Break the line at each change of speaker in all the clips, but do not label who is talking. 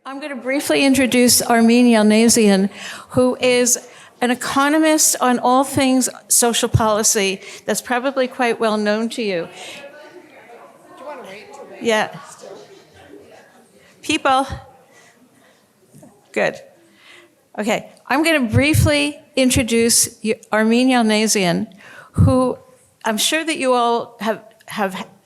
I'm going to briefly introduce Armine Yalnizyan, who is an economist on all things social policy that's probably quite well known to you.
Do you want to wait till they
Yeah. People. Good. Okay, I'm going to briefly introduce Armine Yalnizyan, who I'm sure that you all have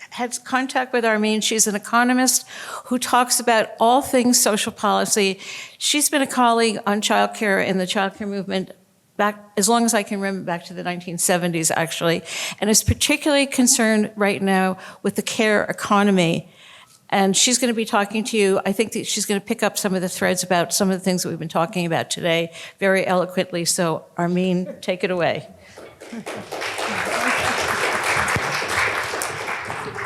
had contact with Armine. She's an economist who talks about all things social policy. She's been a colleague on childcare in the childcare movement back as long as I can remember, back to the 1970s actually, and is particularly concerned right now with the care economy. And she's going to be talking to you. I think that she's going to pick up some of the threads about some of the things that we've been talking about today very eloquently. So Armine, take it away.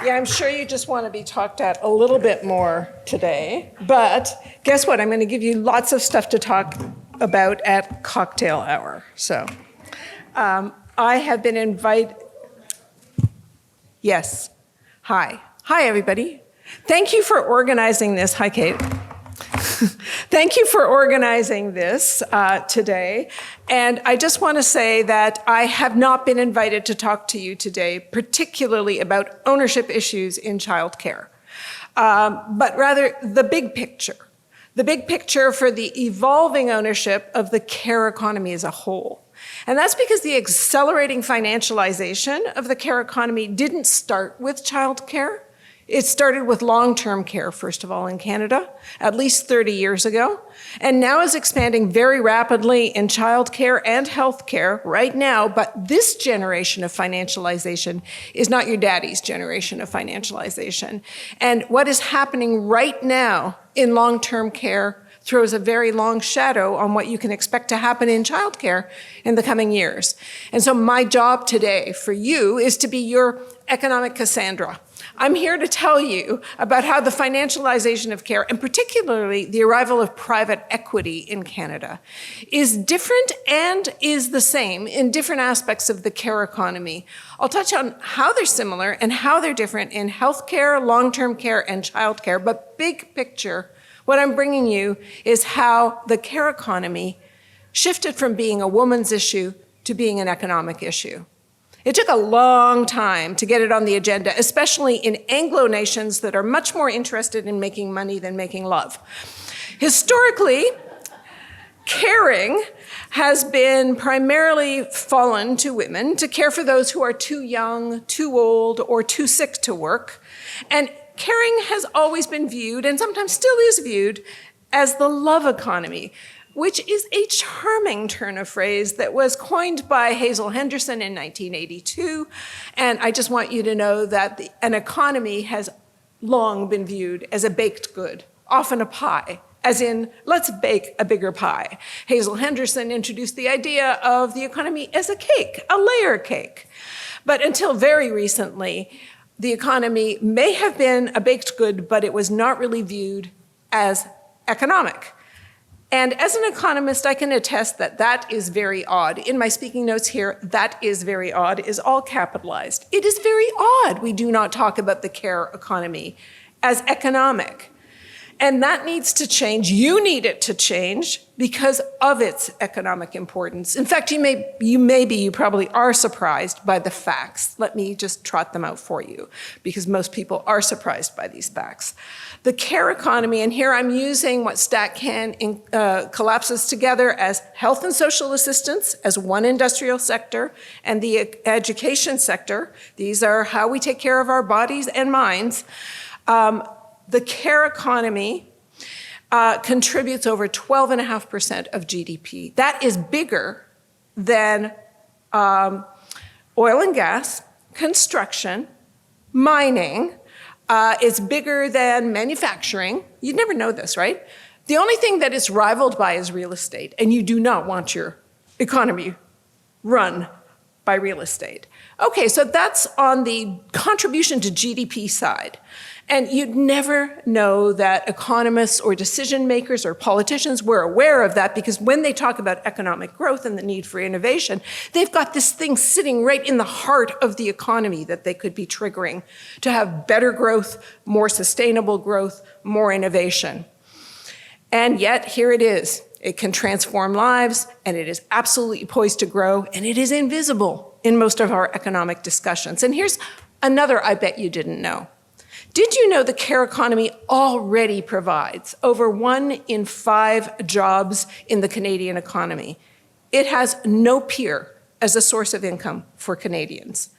Yeah, I'm sure you just want to be talked at a little bit more today, but guess what? I'm going to give you lots of stuff to talk about at cocktail hour. So I have been invited. Yes. Hi, everybody. Thank you for organizing this. Hi, Kate. Thank you for organizing this today. And I just want to say that I have not been invited to talk to you today, particularly about ownership issues in childcare, but rather the big picture for the evolving ownership of the care economy as a whole. And that's because the accelerating financialization of the care economy didn't start with childcare. It started with long-term care, first of all, in Canada, at least 30 years ago, and now is expanding very rapidly in childcare and healthcare right now, but this generation of financialization is not your daddy's generation of financialization. And what is happening right now in long-term care throws a very long shadow on what you can expect to happen in childcare in the coming years. And so my job today for you is to be your economic Cassandra. I'm here to tell you about how the financialization of care, and particularly the arrival of private equity in Canada, is different and is the same in different aspects of the care economy. I'll touch on how they're similar and how they're different in healthcare, long-term care, and childcare, but big picture, what I'm bringing you is how the care economy shifted from being a woman's issue to being an economic issue. It took a long time to get it on the agenda, especially in Anglo nations that are much more interested in making money than making love. Historically, caring has been primarily fallen to women to care for those who are too young, too old, or too sick to work. And caring has always been viewed, and sometimes still is viewed, as the love economy, which is a charming turn of phrase that was coined by Hazel Henderson in 1982. And I just want you to know that an economy has long been viewed as a baked good, often a pie, as in, let's bake a bigger pie. Hazel Henderson introduced the idea of the economy as a cake, a layer cake. But until very recently, the economy may have been a baked good, but it was not really viewed as economic. And as an economist, I can attest that that is very odd. In my speaking notes here, "that is very odd" is all capitalized. It is very odd we do not talk about the care economy as economic. And that needs to change. You need it to change because of its economic importance. In fact, you probably are surprised by the facts. Let me just trot them out for you because most people are surprised by these facts. The care economy, and here I'm using what StatCan collapses together as health and social assistance as one industrial sector and the education sector. These are how we take care of our bodies and minds. The care economy contributes over 12.5% of GDP. That is bigger than oil and gas, construction, mining. It's bigger than manufacturing. You'd never know this, right? The only thing that it's rivaled by is real estate, and you do not want your economy run by real estate. Okay, so that's on the contribution to GDP side. And you'd never know that economists or decision makers or politicians were aware of that, because when they talk about economic growth and the need for innovation, they've got this thing sitting right in the heart of the economy that they could be triggering to have better growth, more sustainable growth, more innovation. And yet, here it is. It can transform lives, and it is absolutely poised to grow, and it is invisible in most of our economic discussions. And here's another I bet you didn't know. Did you know the care economy already provides over 1 in 5 jobs in the Canadian economy? It has no peer as a source of income for Canadians.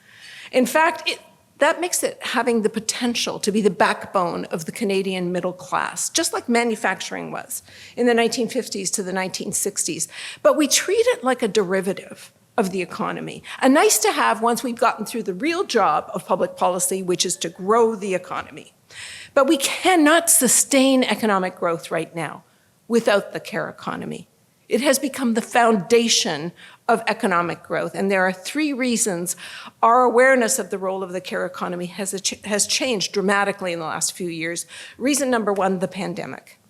In fact, that makes it having the potential to be the backbone of the Canadian middle class, just like manufacturing was in the 1950s to the 1960s. But we treat it like a derivative of the economy, a nice to have once we've gotten through the real job of public policy, which is to grow the economy. But we cannot sustain economic growth right now without the care economy. It has become the foundation of economic growth, and there are 3 reasons our awareness of the role of the care economy has changed dramatically in the last few years. Reason number 1, the pandemic.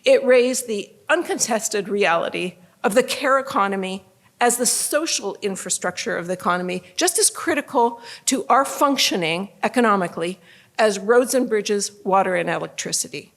It raised the uncontested reality of the care economy as the social infrastructure of the economy, just as critical to our functioning economically as roads and bridges, water and electricity.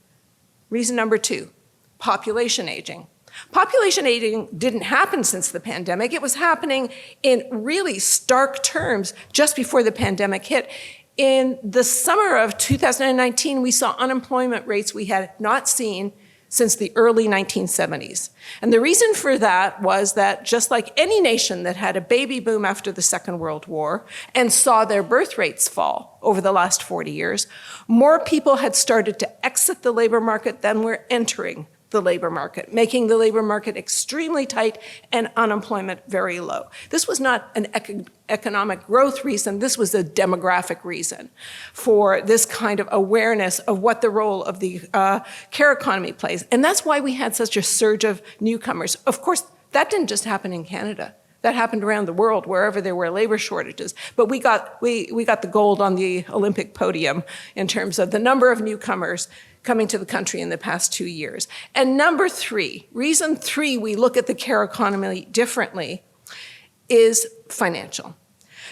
Reason number 2, population aging. Population aging didn't happen since the pandemic. It was happening in really stark terms just before the pandemic hit. In the summer of 2019, we saw unemployment rates we had not seen since the early 1970s. And the reason for that was that just like any nation that had a baby boom after the Second World War and saw their birth rates fall over the last 40 years, more people had started to exit the labor market than were entering the labor market, making the labor market extremely tight and unemployment very low. This was not an economic growth reason, this was a demographic reason for this kind of awareness of what the role of the care economy plays. And that's why we had such a surge of newcomers. Of course, that didn't just happen in Canada. That happened around the world, wherever there were labor shortages. But we got the gold on the Olympic podium in terms of the number of newcomers coming to the country in the past 2 years. And number 3, reason 3 we look at the care economy differently is financial.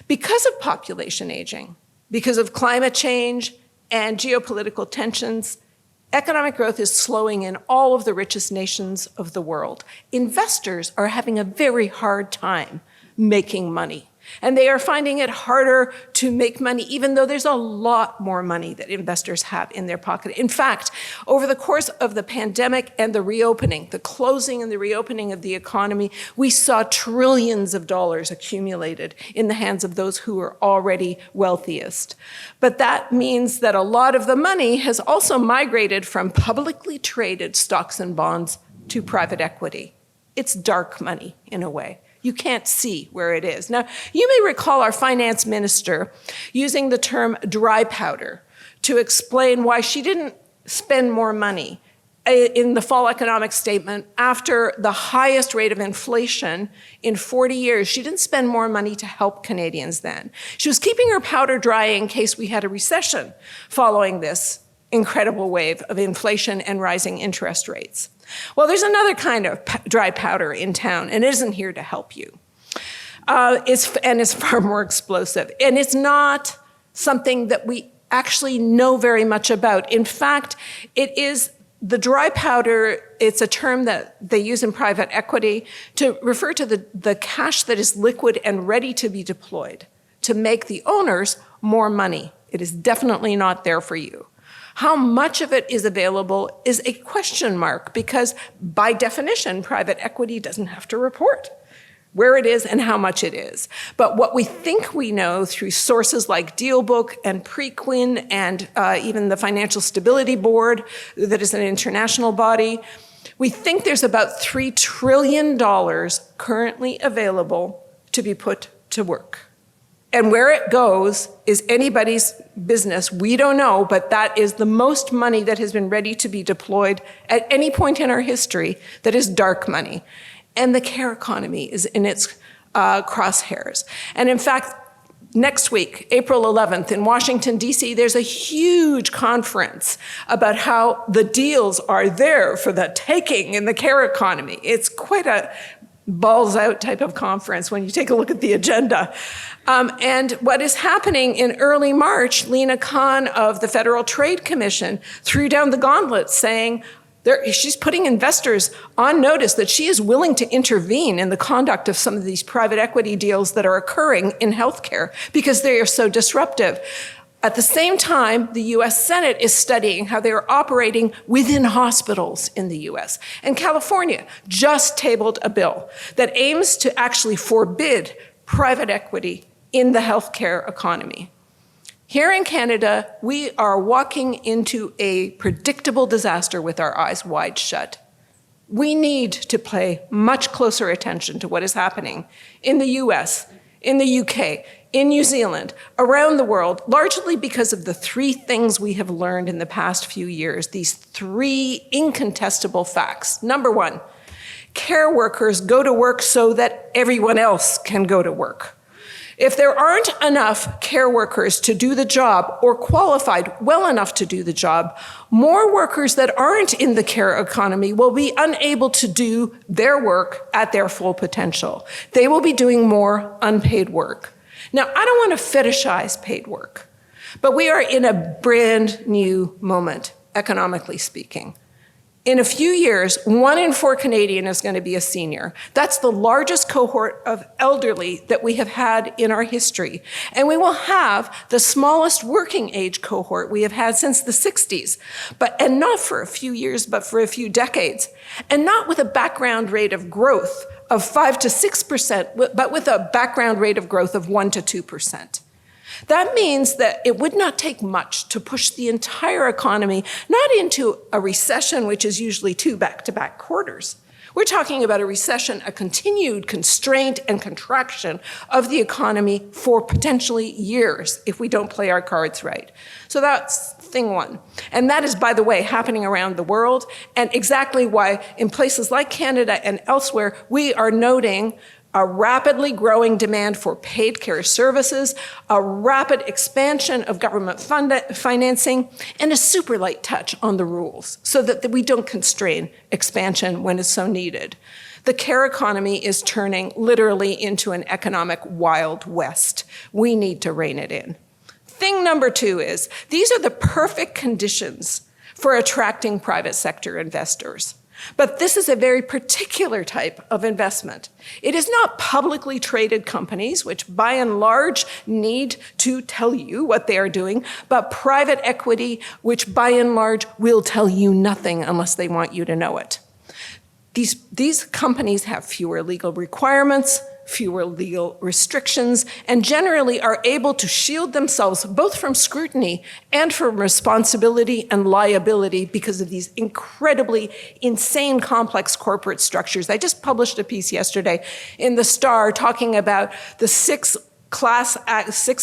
Because of population aging, because of climate change and geopolitical tensions, economic growth is slowing in all of the richest nations of the world. Investors are having a very hard time making money. And they are finding it harder to make money, even though there's a lot more money that investors have in their pocket. In fact, over the course of the pandemic and the reopening, the closing and the reopening of the economy, we saw trillions of dollars accumulated in the hands of those who are already wealthiest. But that means that a lot of the money has also migrated from publicly traded stocks and bonds to private equity. It's dark money in a way. You can't see where it is. Now, you may recall our finance minister using the term dry powder to explain why she didn't spend more money in the fall economic statement after the highest rate of inflation in 40 years. She didn't spend more money to help Canadians then. She was keeping her powder dry in case we had a recession following this incredible wave of inflation and rising interest rates. Well, there's another kind of dry powder in town, and it isn't here to help you. It's far more explosive. And it's not something that we actually know very much about. In fact, it is the dry powder. It's a term that they use in private equity to refer to the cash that is liquid and ready to be deployed to make the owners more money. It is definitely not there for you. How much of it is available is a question mark because by definition, private equity doesn't have to report where it is and how much it is. But what we think we know through sources like DealBook and Preqin and even the Financial Stability Board, that is an international body, we think there's about $3 trillion currently available to be put to work. And where it goes is anybody's business. We don't know, but that is the most money that has been ready to be deployed at any point in our history that is dark money. And the care economy is in its crosshairs. And in fact, next week, April 11th, in Washington, D.C., there's a huge conference about how the deals are there for the taking in the care economy. It's quite a balls out type of conference when you take a look at the agenda. And what is happening in early March, Lena Khan of the Federal Trade Commission threw down the gauntlet saying, she's putting investors on notice that she is willing to intervene in the conduct of some of these private equity deals that are occurring in healthcare because they are so disruptive. At the same time, the US Senate is studying how they are operating within hospitals in the US. And California just tabled a bill that aims to actually forbid private equity in the healthcare economy. Here in Canada, we are walking into a predictable disaster with our eyes wide shut. We need to pay much closer attention to what is happening in the US, in the UK, in New Zealand, around the world, largely because of the three things we have learned in the past few years, these three incontestable facts. Number one, care workers go to work so that everyone else can go to work. If there aren't enough care workers to do the job or qualified well enough to do the job, more workers that aren't in the care economy will be unable to do their work at their full potential. They will be doing more unpaid work. Now, I don't want to fetishize paid work, but we are in a brand new moment, economically speaking. In a few years, 1 in 4 Canadian is going to be a senior. That's the largest cohort of elderly that we have had in our history. And we will have the smallest working age cohort we have had since the 60s, and not for a few years, but for a few decades. And not with a background rate of growth of 5 to 6%, but with a background rate of growth of 1 to 2%. That means that it would not take much to push the entire economy, not into a recession, which is usually 2 back-to-back quarters. We're talking about a recession, a continued constraint and contraction of the economy for potentially years if we don't play our cards right. So that's thing one. And that is, by the way, happening around the world, and exactly why in places like Canada and elsewhere, we are noting a rapidly growing demand for paid care services, a rapid expansion of government financing, and a super light touch on the rules so that we don't constrain expansion when it's so needed. The care economy is turning literally into an economic Wild West. We need to rein it in. Thing number 2 is, these are the perfect conditions for attracting private sector investors. But this is a very particular type of investment. It is not publicly traded companies, which by and large need to tell you what they are doing, but private equity, which by and large will tell you nothing unless they want you to know it. These companies have fewer legal requirements, fewer legal restrictions, and generally are able to shield themselves both from scrutiny and from responsibility and liability because of these incredibly insane complex corporate structures. I just published a piece yesterday in the Star talking about the 6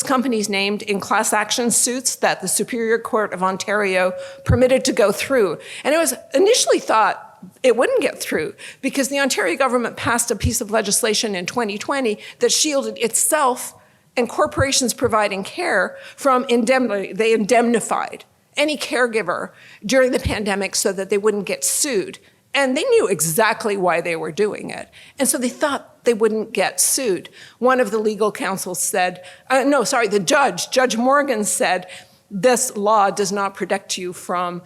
companies named in class action suits that the Superior Court of Ontario permitted to go through. And it was initially thought it wouldn't get through because the Ontario government passed a piece of legislation in 2020 that shielded itself and corporations providing care from indemnity. They indemnified any caregiver during the pandemic so that they wouldn't get sued. And they knew exactly why they were doing it. And so they thought they wouldn't get sued. One of the legal counsel said, Judge Morgan said, this law does not protect you from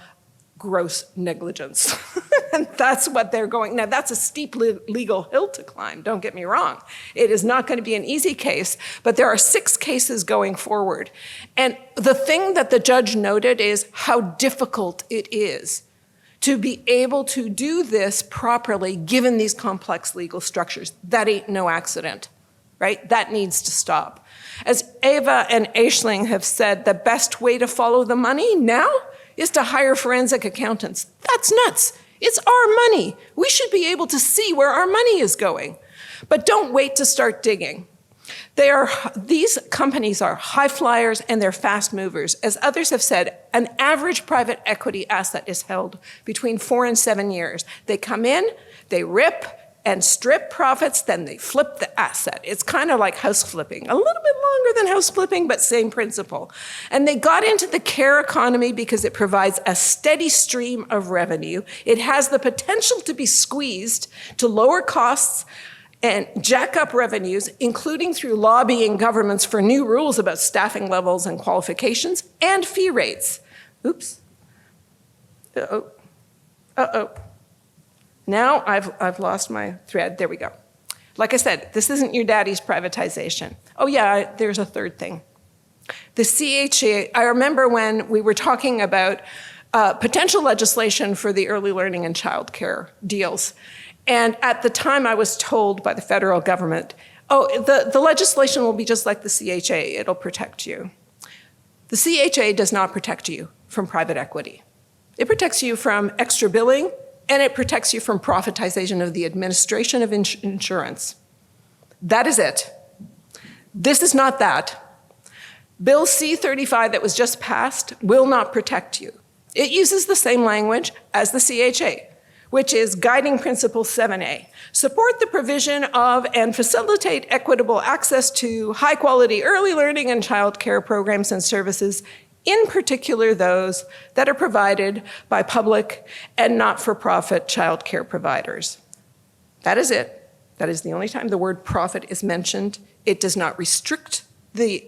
gross negligence. And that's what they're going. Now, that's a steep legal hill to climb, don't get me wrong. It is not going to be an easy case, but there are 6 cases going forward. And the thing that the judge noted is how difficult it is to be able to do this properly given these complex legal structures. That ain't no accident, right? That needs to stop. As Ava and Aisling have said, the best way to follow the money now is to hire forensic accountants. That's nuts. It's our money. We should be able to see where our money is going. But don't wait to start digging. These companies are high flyers and they're fast movers. As others have said, an average private equity asset is held between 4 and 7 years. They come in, they rip, and strip profits, then they flip the asset. It's kind of like house flipping, a little bit longer than house flipping, but same principle. And they got into the care economy because it provides a steady stream of revenue. It has the potential to be squeezed to lower costs and jack up revenues, including through lobbying governments for new rules about staffing levels and qualifications and fee rates. Oops. Uh-oh. Uh-oh. Now I've lost my thread. There we go. Like I said, this isn't your daddy's privatization. Oh yeah, there's a third thing. The CHA, I remember when we were talking about potential legislation for the early learning and childcare deals. And at the time I was told by the federal government, oh, the legislation will be just like the CHA, it'll protect you. The CHA does not protect you from private equity. It protects you from extra billing, and it protects you from profitization of the administration of insurance. That is it. This is not that. Bill C-35 that was just passed will not protect you. It uses the same language as the CHA, which is Guiding Principle 7A. Support the provision of and facilitate equitable access to high-quality early learning and childcare programs and services, in particular those that are provided by public and not-for-profit childcare providers. That is it. That is the only time the word profit is mentioned. It does not restrict the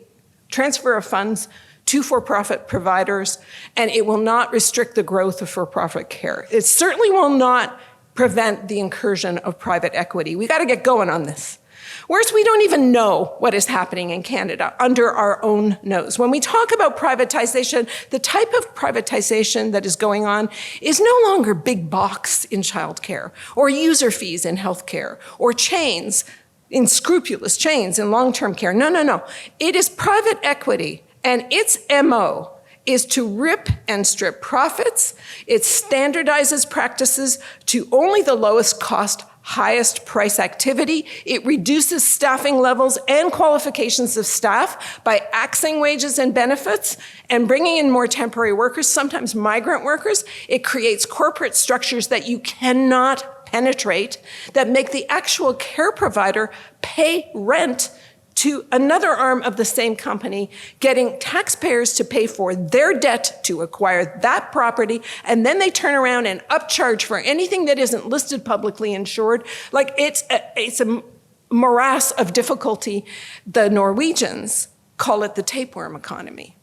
transfer of funds to for-profit providers, and it will not restrict the growth of for-profit care. It certainly will not prevent the incursion of private equity. We got to get going on this. Worse, we don't even know what is happening in Canada under our own nose. When we talk about privatization, the type of privatization that is going on is no longer big box in childcare, or user fees in healthcare, or chains, unscrupulous chains in long-term care. No, no, no. It is private equity, and its MO is to rip and strip profits. It standardizes practices to only the lowest cost, highest price activity. It reduces staffing levels and qualifications of staff by axing wages and benefits and bringing in more temporary workers, sometimes migrant workers. It creates corporate structures that you cannot penetrate that make the actual care provider pay rent to another arm of the same company, getting taxpayers to pay for their debt to acquire that property, and then they turn around and upcharge for anything that isn't listed publicly insured. Like it's a morass of difficulty. The Norwegians call it the tapeworm economy.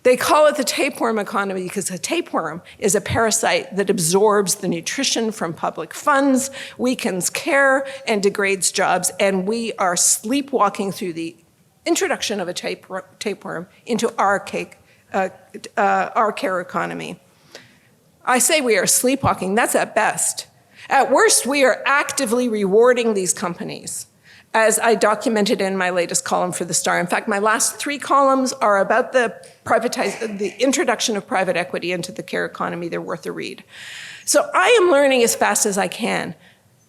They call it the tapeworm economy because a tapeworm is a parasite that absorbs the nutrition from public funds, weakens care, and degrades jobs. And we are sleepwalking through the introduction of a tapeworm into our care economy. I say we are sleepwalking, that's at best. At worst, we are actively rewarding these companies, as I documented in my latest column for The Star. In fact, my last 3 columns are about the introduction of private equity into the care economy. They're worth a read. So I am learning as fast as I can.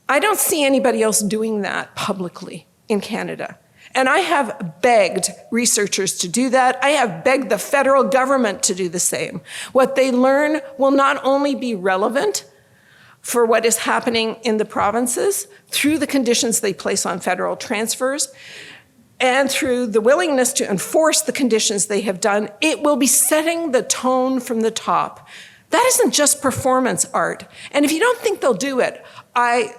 I don't see anybody else doing that publicly in Canada. And I have begged researchers to do that. I have begged the federal government to do the same. What they learn will not only be relevant for what is happening in the provinces through the conditions they place on federal transfers and through the willingness to enforce the conditions they have done, it will be setting the tone from the top. That isn't just performance art. And if you don't think they'll do it, I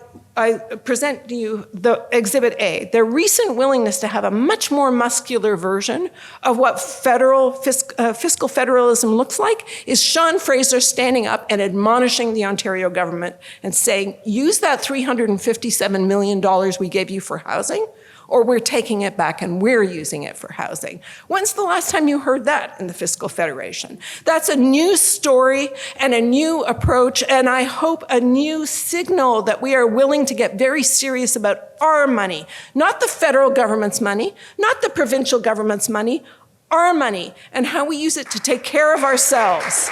present to you the Exhibit A, their recent willingness to have a much more muscular version of what fiscal federalism looks like is Sean Fraser standing up and admonishing the Ontario government and saying, use that $357 million we gave you for housing, or we're taking it back and we're using it for housing. When's the last time you heard that in the Fiscal Federation? That's a new story and a new approach, and I hope a new signal that we are willing to get very serious about our money, not the federal government's money, not the provincial government's money, our money, and how we use it to take care of ourselves.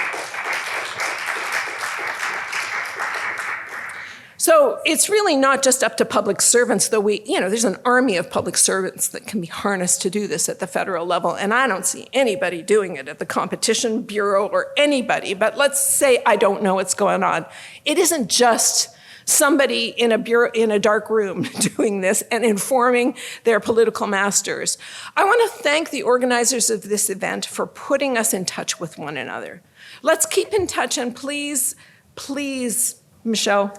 So it's really not just up to public servants, though there's an army of public servants that can be harnessed to do this at the federal level, and I don't see anybody doing it at the Competition Bureau or anybody, but let's say I don't know what's going on. It isn't just somebody in a dark room doing this and informing their political masters. I want to thank the organizers of this event for putting us in touch with one another. Let's keep in touch, and please, please, Michelle,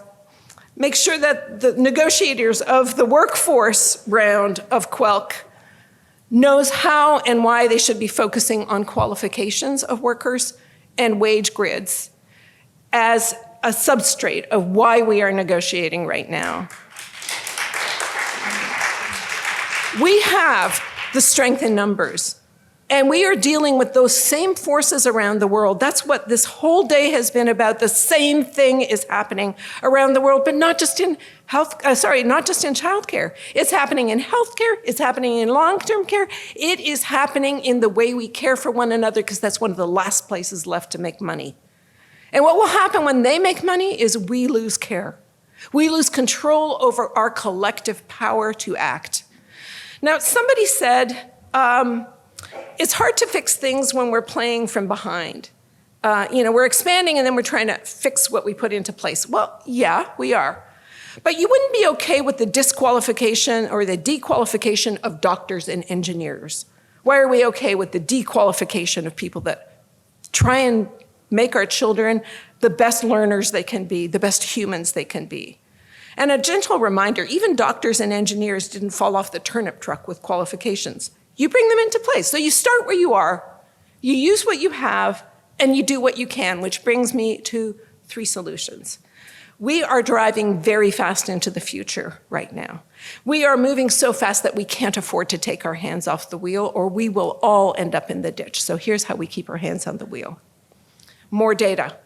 make sure that the negotiators of the workforce round of QUELC knows how and why they should be focusing on qualifications of workers and wage grids as a substrate of why we are negotiating right now. We have the strength in numbers, and we are dealing with those same forces around the world. That's what this whole day has been about. The same thing is happening around the world, but not just in not just in childcare. It's happening in healthcare, it's happening in long-term care, it is happening in the way we care for one another, because that's one of the last places left to make money. And what will happen when they make money is we lose care. We lose control over our collective power to act. Now, somebody said, it's hard to fix things when we're playing from behind. We're expanding and then we're trying to fix what we put into place. Well, yeah, we are. But you wouldn't be okay with the disqualification or the dequalification of doctors and engineers. Why are we okay with the dequalification of people that try and make our children the best learners they can be, the best humans they can be? And a gentle reminder, even doctors and engineers didn't fall off the turnip truck with qualifications. You bring them into place. So you start where you are, you use what you have, and you do what you can, which brings me to 3 solutions. We are driving very fast into the future right now. We are moving so fast that we can't afford to take our hands off the wheel, or we will all end up in the ditch. So here's how we keep our hands on the wheel. More data.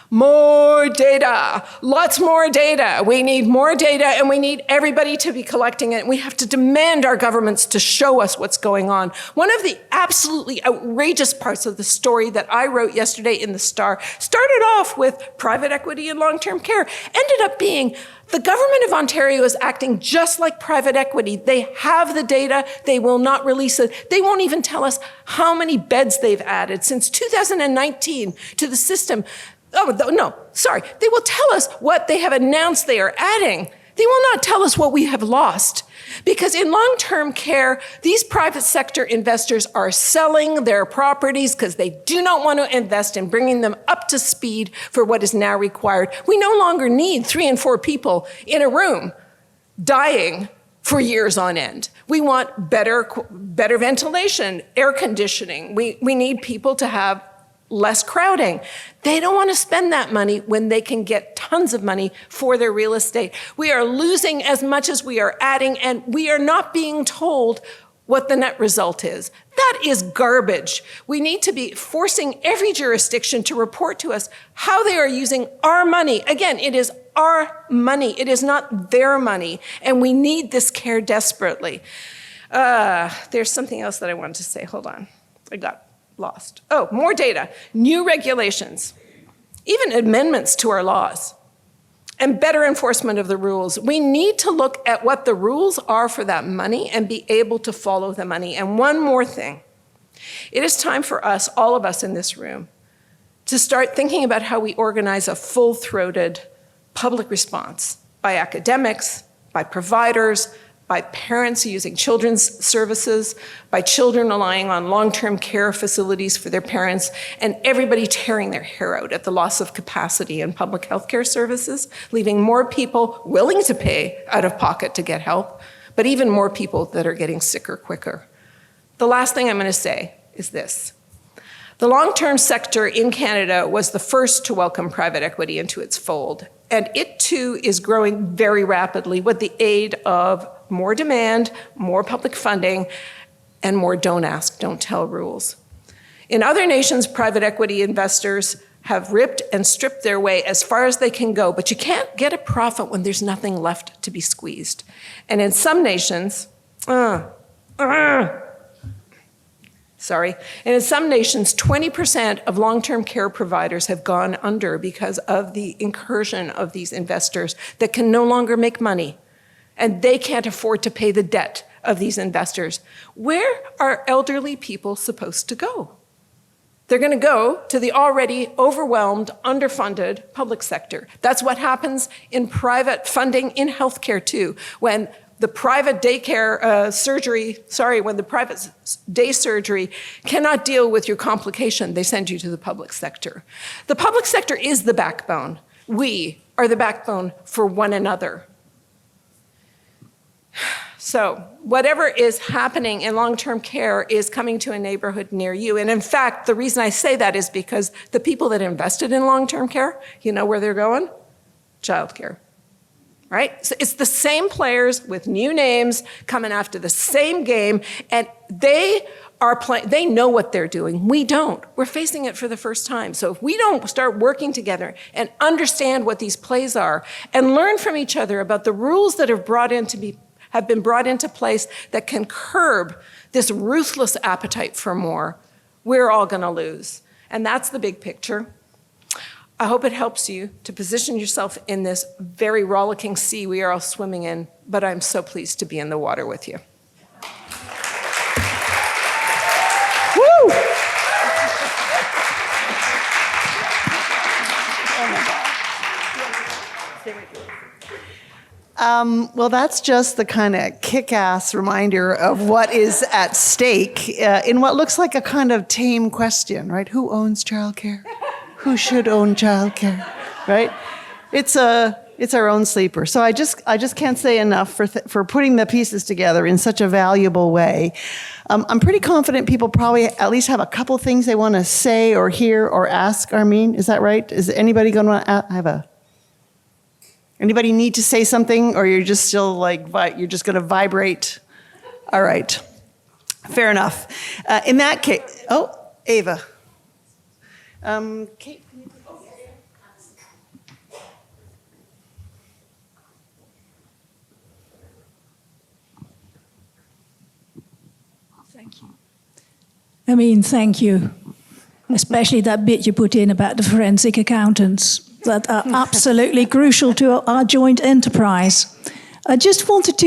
More data, lots more data. We need more data, and we need everybody to be collecting it. We have to demand our governments to show us what's going on. One of the absolutely outrageous parts of the story that I wrote yesterday in the Star started off with private equity and long-term care, ended up being the government of Ontario is acting just like private equity. They have the data, they will not release it. They won't even tell us how many beds they've added since 2019 to the system. Oh, no, sorry. They will tell us what they have announced they are adding. They will not tell us what we have lost. Because in long-term care, these private sector investors are selling their properties because they do not want to invest in bringing them up to speed for what is now required. We no longer need 3 and 4 people in a room dying for years on end. We want better ventilation, air conditioning. We need people to have less crowding. They don't want to spend that money when they can get tons of money for their real estate. We are losing as much as we are adding, and we are not being told what the net result is. That is garbage. We need to be forcing every jurisdiction to report to us how they are using our money. Again, it is our money. It is not their money, and we need this care desperately. There's something else that I wanted to say. Hold on. I got lost. Oh, more data, new regulations, even amendments to our laws, and better enforcement of the rules. We need to look at what the rules are for that money and be able to follow the money. And one more thing, it is time for us, all of us in this room, to start thinking about how we organize a full-throated public response by academics, by providers, by parents using children's services, by children relying on long-term care facilities for their parents, and everybody tearing their hair out at the loss of capacity in public health care services, leaving more people willing to pay out of pocket to get help, but even more people that are getting sicker quicker. The last thing I'm going to say is this. The long-term sector in Canada was the first to welcome private equity into its fold, and it too is growing very rapidly with the aid of more demand, more public funding, and more don't ask, don't tell rules. In other nations, private equity investors have ripped and stripped their way as far as they can go, but you can't get a profit when there's nothing left to be squeezed. And in some nations, and in some nations, 20% of long-term care providers have gone under because of the incursion of these investors that can no longer make money, and they can't afford to pay the debt of these investors. Where are elderly people supposed to go? They're going to go to the already overwhelmed, underfunded public sector. That's what happens in private funding in healthcare too. When the private daycare when the private day surgery cannot deal with your complication, they send you to the public sector. The public sector is the backbone. We are the backbone for one another. So whatever is happening in long-term care is coming to a neighborhood near you. And in fact, the reason I say that is because the people that invested in long-term care, you know where they're going? Childcare. Right? So it's the same players with new names coming after the same game, and they know what they're doing. We don't. We're facing it for the first time. So if we don't start working together and understand what these plays are and learn from each other about the rules that have been brought into place that can curb this ruthless appetite for more, we're all going to lose. And that's the big picture. I hope it helps you to position yourself in this very rollicking sea we are all swimming in, but I'm so pleased to be in the water with you. Woo!
Well, that's just the kind of kick-ass reminder of what is at stake in what looks like a kind of tame question, right? Who owns childcare? Who should own childcare, right? It's our own sleeper. So I just can't say enough for putting the pieces together in such a valuable way. I'm pretty confident people probably at least have a couple things they want to say or hear or ask Armine. Is that right? Is anybody going to Anybody need to say something, or you're just still you're just going to vibrate? All right, fair enough. In that case, Ava. Kate, can you
Thank you. Thank you. Especially that bit you put in about the forensic accountants that are absolutely crucial to our joint enterprise. I just wanted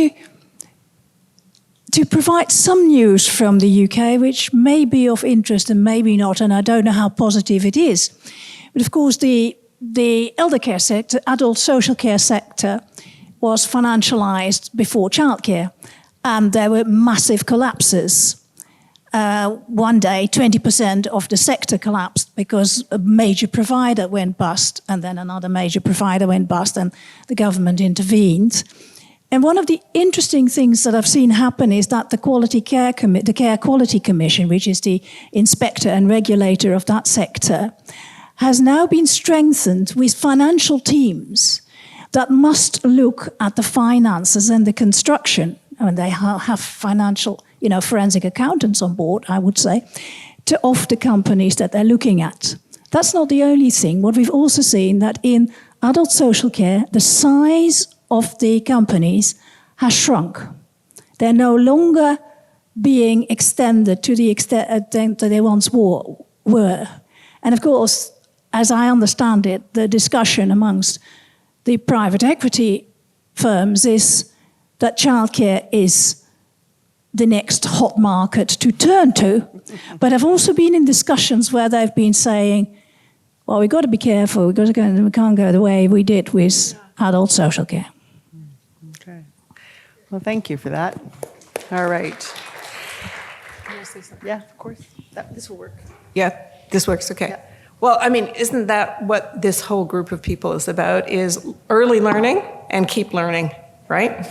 to provide some news from the UK, which may be of interest and maybe not, and I don't know how positive it is. But of course, the elder care sector, adult social care sector, was financialised before childcare, and there were massive collapses. One day, 20% of the sector collapsed because a major provider went bust, and then another major provider went bust, and the government intervened. And one of the interesting things that I've seen happen is that the Care Quality Commission, which is the inspector and regulator of that sector, has now been strengthened with financial teams that must look at the finances and the construction. They have financial, forensic accountants on board, I would say, of the companies that they're looking at. That's not the only thing. What we've also seen that in adult social care, the size of the companies has shrunk. They're no longer being extended to the extent that they once were. And of course, as I understand it, the discussion amongst the private equity firms is that childcare is the next hot market to turn to. But I've also been in discussions where they've been saying, well, we've got to be careful, we can't go the way we did with adult social care.
Okay. Well, thank you for that. All right.
Can I say something?
Yeah, of course. This will work.
Yeah, this works, okay.
Yeah.
Well, isn't that what this whole group of people is about, is early learning and keep learning, right?